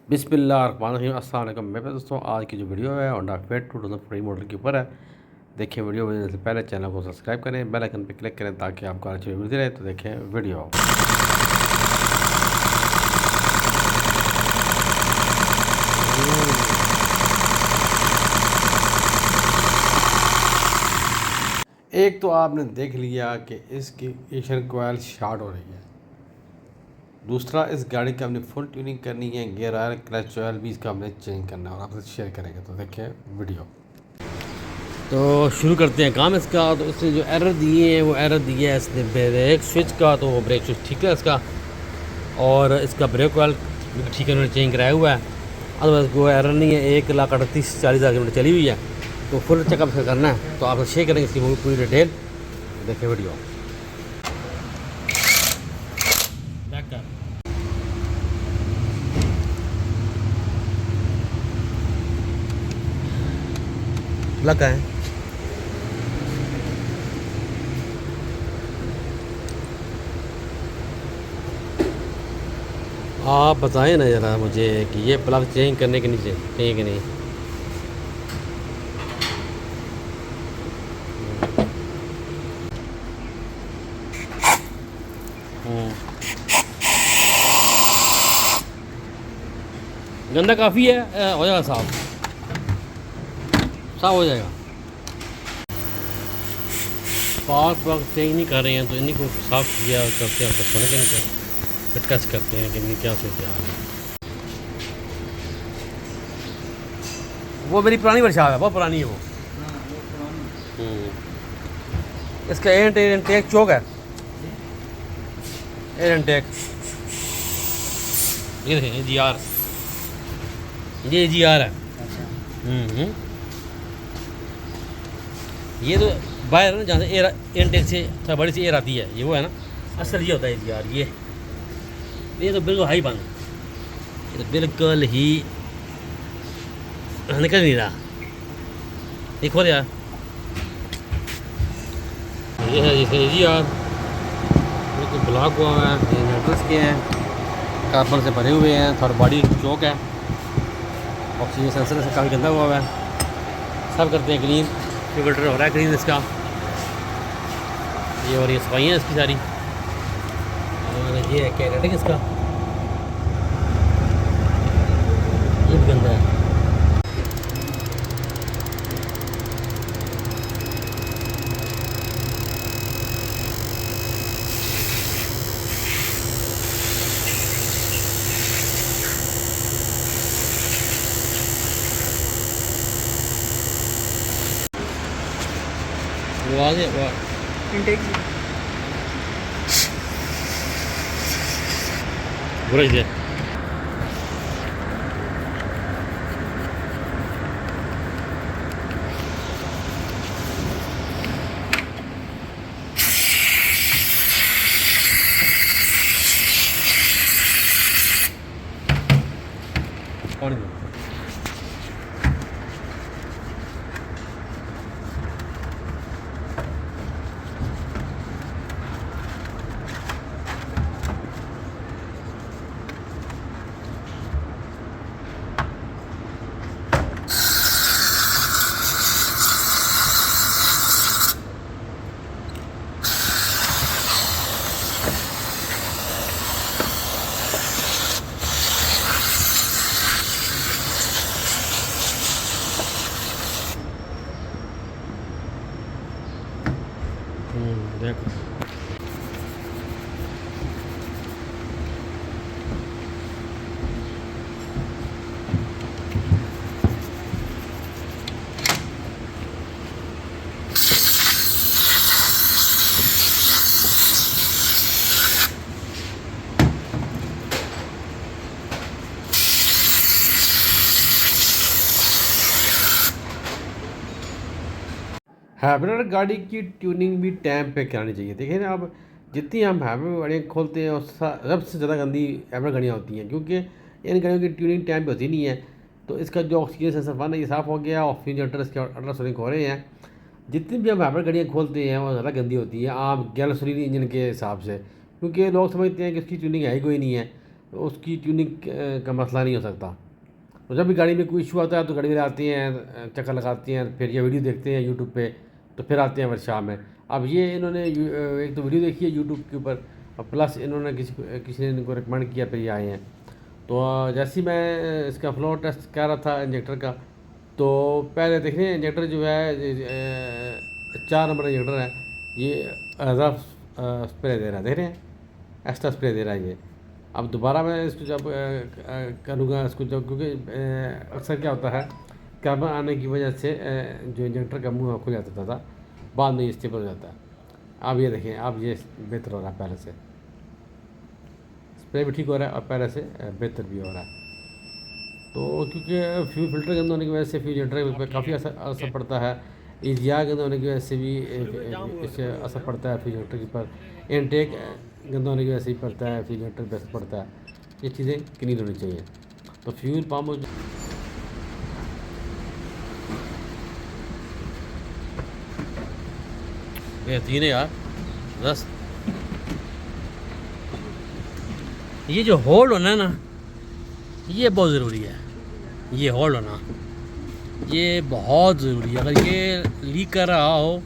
बिस्मिल्लाहिर्रहमानिर्रहीम। अस्सलाम वालेकुम। मेरे दोस्तों, आज की जो वीडियो है होंडा फिट 2014 मॉडल के ऊपर है। देखिए, वीडियो देखने से पहले चैनल को सब्सक्राइब करें, बेल आइकन पर क्लिक करें ताकि आपको अच्छी मिलती रहे। तो देखें वीडियो। एक तो आपने देख लिया कि इसकी इंजन कोयल शॉर्ट हो रही है। दूसरा, इस गाड़ी की हमने फुल ट्यूनिंग करनी है, गियर ऑयल क्लच ऑयल भी इसका हमने चेंज करना है और आपसे शेयर करेंगे। तो देखें वीडियो। तो शुरू करते हैं काम इसका। तो इसने जो एरर दिए हैं वो एरर दिया है इसने ब्रेक स्विच का, तो वो ब्रेक स्विच ठीक है इसका, और इसका ब्रेक ऑयल ठीक है उन्होंने चेंज कराया हुआ है। अदरवाइज कोई एरर नहीं है। 1,38,40,000 किलोमीटर चली हुई है। तो फुल चेकअप से करना है, तो आपसे शेयर करेंगे इसकी पूरी डिटेल। देखें वीडियो। लगा है आप बताएं ना ज़रा मुझे कि ये प्लग चेंज करने के नीचे चाहिए कि नहीं। गंदा काफ़ी है, हो जाएगा साफ साफ हो जाएगा। स्पार्क प्लग चेंज नहीं कर रहे हैं तो इन्हीं को साफ किया करते हैं, तो सोने के नीचे फिर टेस्ट करते हैं कि इनकी क्या सूरत हाल है। वो मेरी पुरानी वर्कशॉप है, बहुत पुरानी है वो। इसका एयर इनटेक चौक है, एयर इनटेक। ये देखें GR, ये GR है। ये तो बाहर है ना, जहाँ से एयर इनटेक से थोड़ा बड़ी सी एयर आती है, ये वो है ना। असल ये होता है GR। ये तो बिल्कुल हाई बंद, ये तो बिल्कुल ही निकल नहीं रहा। ये खोल यार, ये है जैसे GR बिल्कुल ब्लॉक हुआ है। ये न्यूट्रल्स के हैं, कार्बन से भरे हुए हैं, थोड़ा बॉडी चौक है, ऑक्सीजन सेंसर से काफ़ी गंदा हुआ है। सब करते हैं क्लीन, फिल्टर हो रहा है क्लीन इसका। ये और ये सफाइयाँ इसकी सारी, और ये है कैरेटिक इसका, ये भी गंदा है। वो आ गया इंटेक बुरा ही है। पानी दो। देखो हाइब्रिड गाड़ी की ट्यूनिंग भी टाइम पे करानी चाहिए। देखिए ना, अब जितनी हम हाइब्रिड गाड़ियाँ खोलते हैं उस सबसे ज़्यादा गंदी हाइब्रिड गाड़ियाँ होती हैं, क्योंकि इन गाड़ियों की ट्यूनिंग टाइम पे होती नहीं है। तो इसका जो ऑक्सीजन सेंसर वन है ये साफ़ हो गया, ऑक्सीजन अल्टर इसके अल्ट्रासोनिक हो रहे हैं। जितनी भी हम हाइब्रिड गाड़ियाँ खोलते हैं वो ज़्यादा गंदी होती है आम गैसोलीन इंजन के हिसाब से, क्योंकि लोग समझते हैं कि इसकी ट्यूनिंग है ही कोई नहीं है। उसकी ट्यूनिंग का मसला नहीं हो सकता। तो जब भी गाड़ी में कोई इशू आता है तो गाड़ी में आती हैं, चक्कर लगाती हैं, फिर ये वीडियो देखते हैं यूट्यूब पे, तो फिर आते हैं वर्कशॉप में। अब ये इन्होंने एक तो वीडियो देखी है यूट्यूब के ऊपर, और प्लस इन्होंने किसी ने इनको रिकमेंड किया, फिर ये आए हैं। तो जैसे ही मैं इसका फ्लो टेस्ट कर रहा था इंजेक्टर का, तो पहले देख रहे हैं इंजेक्टर जो है 4 नंबर इंजेक्टर है, ये एज़ा स्प्रे दे रहा है, देख रहे हैं, एक्स्ट्रा स्प्रे दे रहा है ये। अब दोबारा मैं इसको जब करूँगा इसको, जब क्योंकि अक्सर क्या होता है, कार्बन आने की वजह से जो इंजेक्टर का मुँह खुल जाता था, बाद में ये स्टेबल हो जाता है। अब ये देखें, अब ये बेहतर हो रहा है, पहले से स्प्रे भी ठीक हो रहा है और पहले से बेहतर भी हो रहा है। तो क्योंकि फ्यूल फिल्टर गंदा होने की वजह से फ्यूल जनरेटर पर काफ़ी असर पड़ता है, ईजिया गंदा होने की वजह से भी इससे असर पड़ता है फ्यूल जनरेटर के ऊपर, इनटेक गंदा होने की वजह से भी पड़ता है, फ्यूल जनरेटर पर असर पड़ता है। ये चीज़ें क्लीन होनी चाहिए। तो फ्यूल पम्प बेहतरीन है यार, बस ये जो होल्ड होना है ना, ये बहुत ज़रूरी है। ये होल्ड होना ये बहुत ज़रूरी है। अगर ये लीक कर रहा हो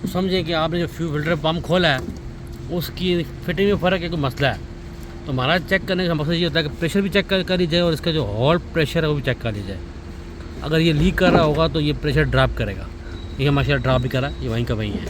तो समझें कि आपने जो फ्यूल फिल्टर पम्प खोला है उसकी फिटिंग में फ़र्क है, कोई मसला है। तो हमारा चेक करने का मकसद ये होता है कि प्रेशर भी चेक कर लीजिए और इसका जो होल्ड प्रेशर है वो भी चेक कर लीजिए। अगर ये लीक कर रहा होगा तो ये प्रेशर ड्रॉप करेगा। ये माशाल्लाह ड्रॉप भी करा, ये वहीं का वहीं है।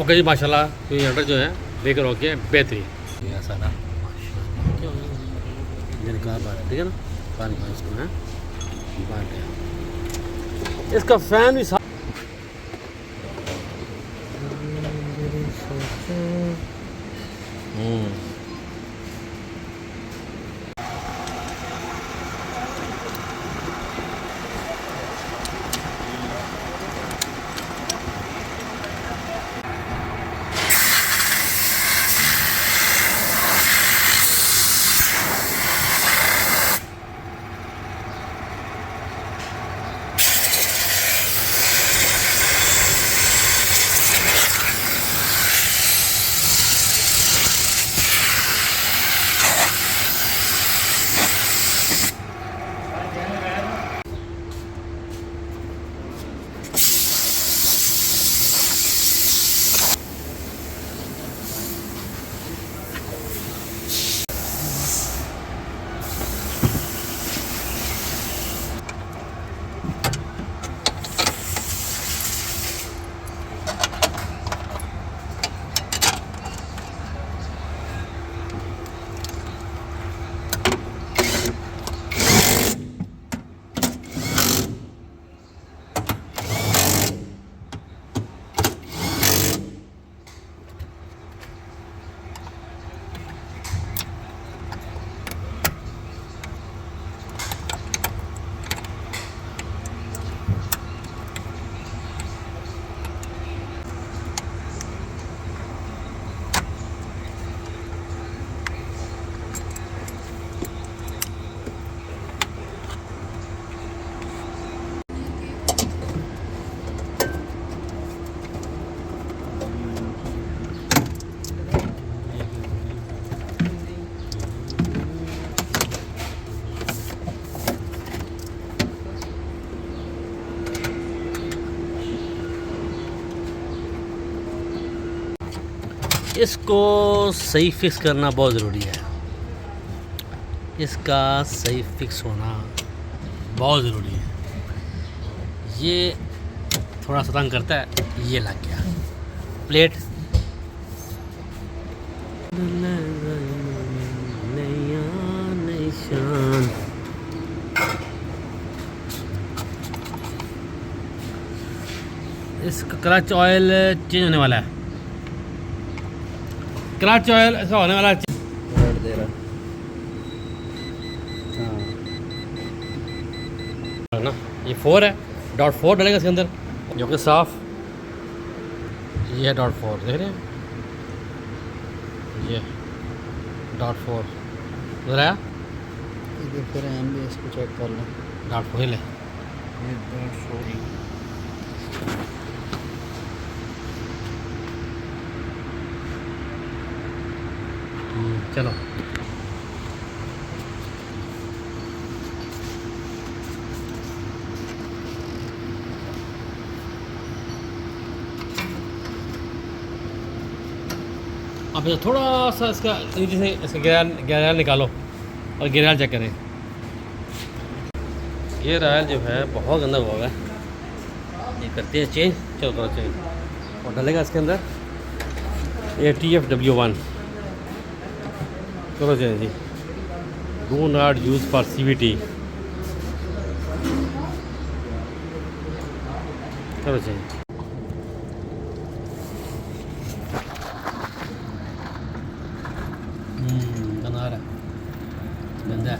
ओके जी, माशाल्लाह तो ये ऑर्डर जो है बेकर हो गया बेहतरीन। ये सारा ठीक है ना, पानी इसको है इसका फैन भी इसको सही फिक्स करना बहुत ज़रूरी है। इसका सही फिक्स होना बहुत ज़रूरी है। ये थोड़ा सा तंग करता है, ये लग गया प्लेट। इसका क्लच ऑयल चेंज होने वाला है। क्लच ऑयल ऐसा होने वाला दे रहा है ना। ये 4 है, .4 डलेगा इसके अंदर जो कि साफ। ये है .4, देख रहे हैं, ये .4 उधर आया। फिर हम भी इसको चेक कर लें। .4 ले चलो। अब थोड़ा सा इसका नीचे से इसका गियर ऑयल निकालो और गियर ऑयल चेक करें। गियर ऑयल जो है बहुत गंदा हुआ है, ये करते हैं चेंज। चलो करो चेंज और डालेगा इसके अंदर ATFW1 करो चेंज जी। Do not use for CVT करो चेंज। गंदा आ रहा है, गंदा है।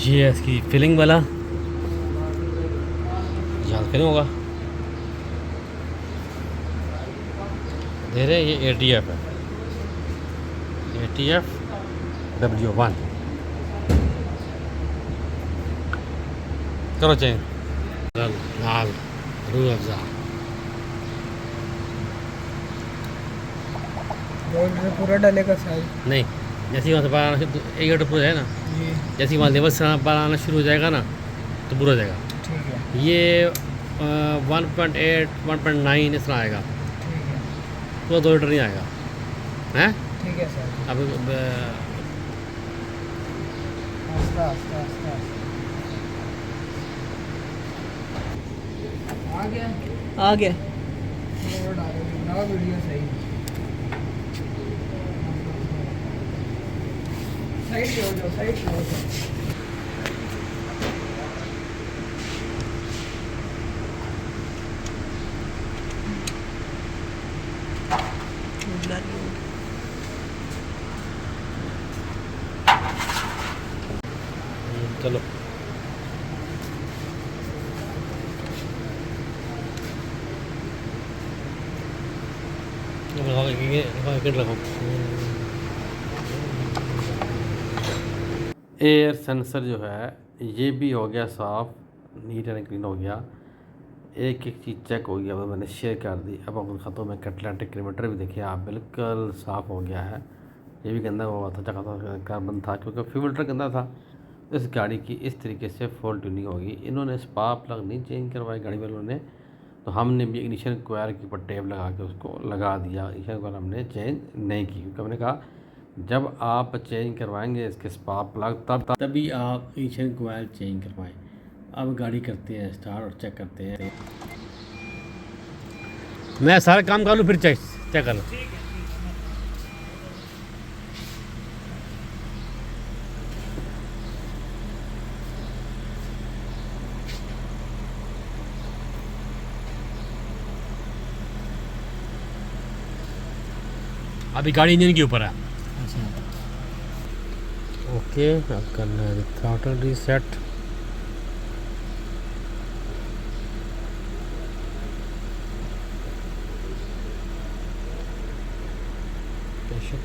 ये है इसकी फिलिंग वाला, यहाँ फिलिंग होगा दे रहे। ये ATF है, ATFW1 करो चेंज। लाल रूह अफ़ज़ा पूरा डालेगा साइज नहीं, जैसे ही वहाँ से बाहर आना एक घंटे पूरा है ना, जैसे ही वहाँ लेवल से बाहर आना शुरू हो जाएगा ना तो पूरा हो जाएगा। ठीक है, ये 1.8 1.9 इस तरह आएगा, ठीक है, पूरा 2 लीटर नहीं आएगा हैं। ठीक है सर। अब आस्ता आस्ता आस्ता आ गया, आ गया। और डालेंगे ना वीडियो सही साइड पे हो जाओ, साइड पे हो जाओ। चलो एयर सेंसर जो है ये भी हो गया साफ़, नीट एंड क्लीन हो गया। एक एक चीज़ चेक हो गया, मैंने शेयर कर दी। अब अपन ख़तों में कटलेंटिक किलोमीटर भी देखिए आप, बिल्कुल साफ़ हो गया है। ये भी गंदा हुआ था, जगह कार्बन था क्योंकि फ्यूल फिल्टर गंदा था। इस गाड़ी की इस तरीके से फुल ट्यूनिंग होगी। इन्होंने स्पार्क प्लग नहीं चेंज करवाए गाड़ी वालों ने, तो हमने भी इग्निशन कोयर के ऊपर टेप लगा के उसको लगा दिया। इग्निशन कोयर हमने चेंज नहीं की क्योंकि हमने कहा जब आप चेंज करवाएंगे इसके स्पार्क प्लग तभी आप इग्निशन कोयर चेंज करवाएं। अब गाड़ी करते हैं स्टार्ट और चेक करते हैं। मैं सारा काम कर लूँ फिर चेक कर लूँ। अभी गाड़ी इंजन के ऊपर है। ओके, अब करना है throttle reset.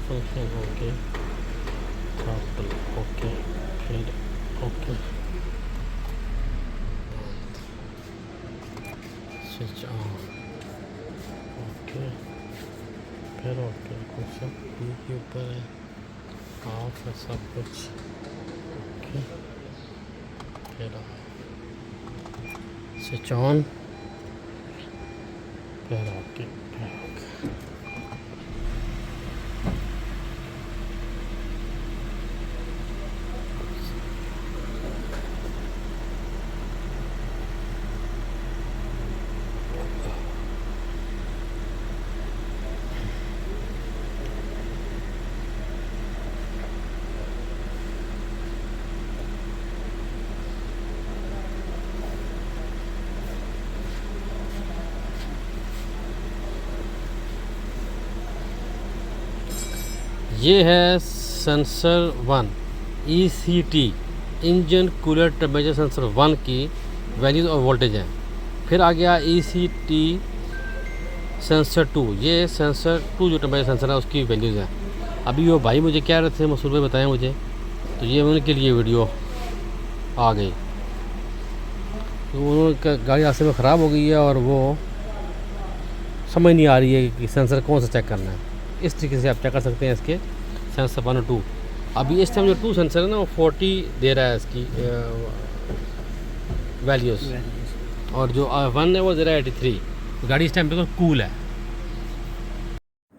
Function okay, throttle okay, फिर ओके, स्विच ऑन ओके, फिर ओके। कुछ सब के ऊपर है, ऑफ है सब कुछ ओके, फिर स्विच ऑन, फिर ओके, फिर ओके। ये है sensor 1 ECT engine cooler temperature sensor 1 की वैल्यूज़ और वोल्टेज हैं। फिर आ गया ECT सेंसर 2, ये सेंसर 2 जो टेम्परेचर सेंसर है उसकी वैल्यूज़ हैं। अभी वो भाई मुझे क्या रहे थे मसूर भाई बताएं मुझे, तो ये उनके लिए वीडियो आ गई। तो उनका गाड़ी रास्ते में ख़राब हो गई है और वो समझ नहीं आ रही है कि सेंसर कौन सा चेक करना है। इस तरीके से आप चेक कर सकते हैं इसके सेंसर 1 और 2। अभी इस टाइम जो 2 सेंसर है ना वो 40 दे रहा है इसकी वैल्यूज़, और जो 1 है वो दे रहा है 83। तो गाड़ी इस टाइम पे तो कूल है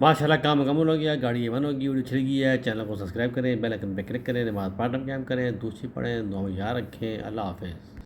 माशाल्लाह। काम मुकम्मल हो गया, गाड़ी ये 1 होगी। वीडियो अच्छी लगी है चैनल को सब्सक्राइब करें, बेल आइकन पे क्लिक करें, नमाज़ 5 टाइम काम करें, दूसरी पढ़ें, दुआ में याद रखें। अल्लाह हाफ़िज़।